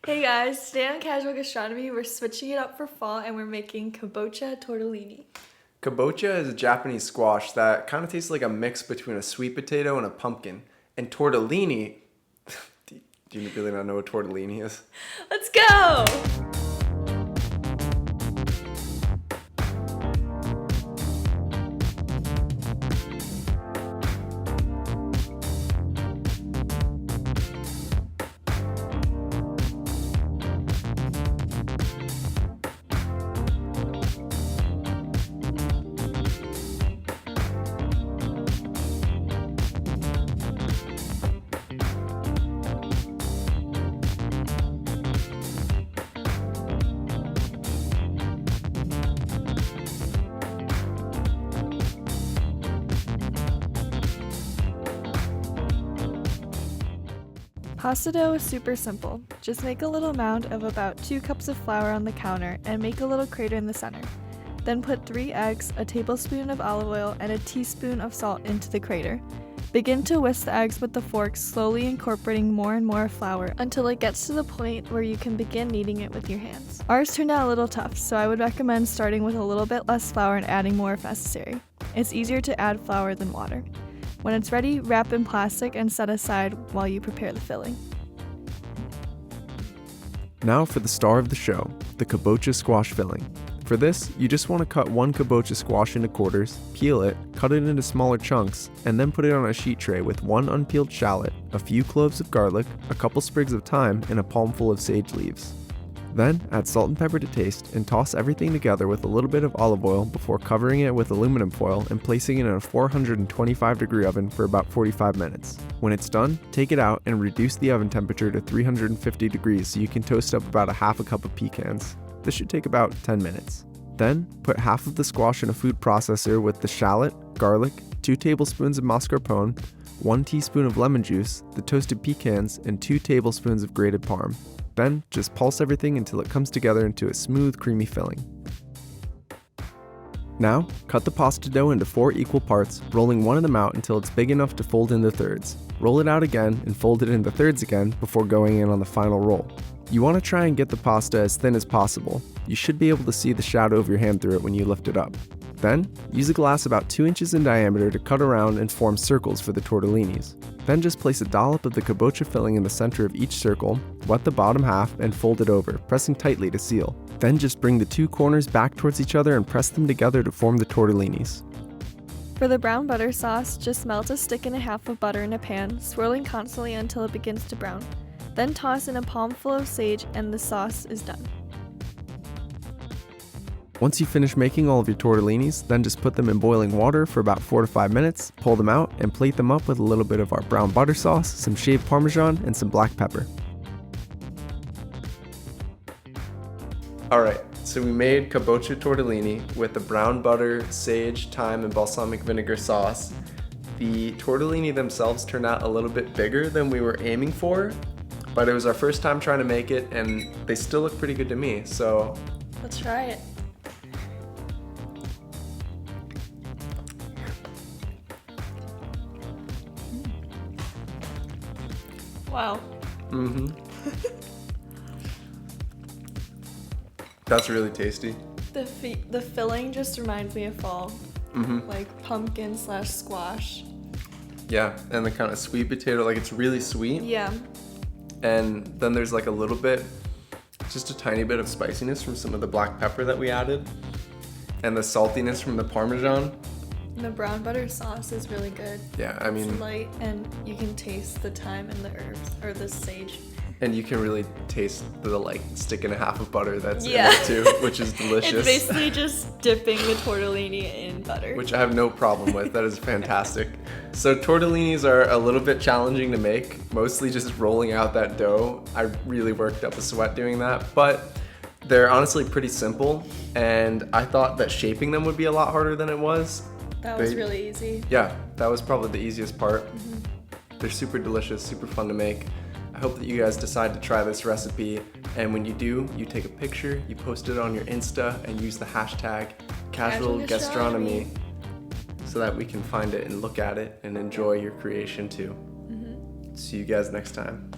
Hey guys, today on Casual Gastronomy, we're switching it up for fall and we're making kabocha tortellini. Kabocha is a Japanese squash that kind of tastes like a mix between a sweet potato and a pumpkin. And tortellini, do you really not know what tortellini is? Let's go! Pasta dough is super simple. Just make a little mound of about 2 cups of flour on the counter and make a little crater in the center. Then put 3 eggs, a tablespoon of olive oil, and a teaspoon of salt into the crater. Begin to whisk the eggs with the fork, slowly incorporating more and more flour until it gets to the point where you can begin kneading it with your hands. Ours turned out a little tough, so I would recommend starting with a little bit less flour and adding more if necessary. It's easier to add flour than water. When it's ready, wrap in plastic and set aside while you prepare the filling. Now for the star of the show, the kabocha squash filling. For this, you just want to cut one kabocha squash into quarters, peel it, cut it into smaller chunks, and then put it on a sheet tray with 1 unpeeled shallot, a few cloves of garlic, a couple sprigs of thyme, and a palmful of sage leaves. Then, add salt and pepper to taste and toss everything together with a little bit of olive oil before covering it with aluminum foil and placing it in a 425-degree oven for about 45 minutes. When it's done, take it out and reduce the oven temperature to 350 degrees so you can toast up about a half a cup of pecans. This should take about 10 minutes. Then, put half of the squash in a food processor with the shallot, garlic, 2 tablespoons of mascarpone, 1 teaspoon of lemon juice, the toasted pecans, and 2 tablespoons of grated parm. Then, just pulse everything until it comes together into a smooth, creamy filling. Now, cut the pasta dough into 4 equal parts, rolling one of them out until it's big enough to fold into thirds. Roll it out again and fold it into thirds again before going in on the final roll. You want to try and get the pasta as thin as possible. You should be able to see the shadow of your hand through it when you lift it up. Then, use a glass about 2 inches in diameter to cut around and form circles for the tortellinis. Then just place a dollop of the kabocha filling in the center of each circle, wet the bottom half, and fold it over, pressing tightly to seal. Then just bring the 2 corners back towards each other and press them together to form the tortellinis. For the brown butter sauce, just melt a stick and a half of butter in a pan, swirling constantly until it begins to brown. Then toss in a palmful of sage and the sauce is done. Once you finish making all of your tortellinis, then just put them in boiling water for about 4 to 5 minutes, pull them out, and plate them up with a little bit of our brown butter sauce, some shaved Parmesan, and some black pepper. Alright, so we made kabocha tortellini with the brown butter, sage, thyme, and balsamic vinegar sauce. The tortellini themselves turned out a little bit bigger than we were aiming for, but it was our first time trying to make it, and they still look pretty good to me, so Let's try it. Wow. That's really tasty. The filling just reminds me of fall. Like pumpkin / squash. Yeah, and the kind of sweet potato, like it's really sweet. Yeah. And then there's like a little bit, just a tiny bit of spiciness from some of the black pepper that we added. And the saltiness from the Parmesan. And the brown butter sauce is really good. Yeah, I mean, It's light and you can taste the thyme and the herbs, or the sage. and you can really taste the like stick and a half of butter that's in Yeah. it too, which is delicious. It's basically just dipping the tortellini in butter. Which I have no problem with. That is fantastic. So tortellinis are a little bit challenging to make, mostly just rolling out that dough. I really worked up a sweat doing that, but they're honestly pretty simple, and I thought that shaping them would be a lot harder than it was. That was really easy. Yeah, that was probably the easiest part. They're super delicious, super fun to make. I hope that you guys decide to try this recipe, and when you do, you take a picture, you post it on your Insta, and use the hashtag Casual Gastronomy so that we can find it and look at it and enjoy your creation too. See you guys next time.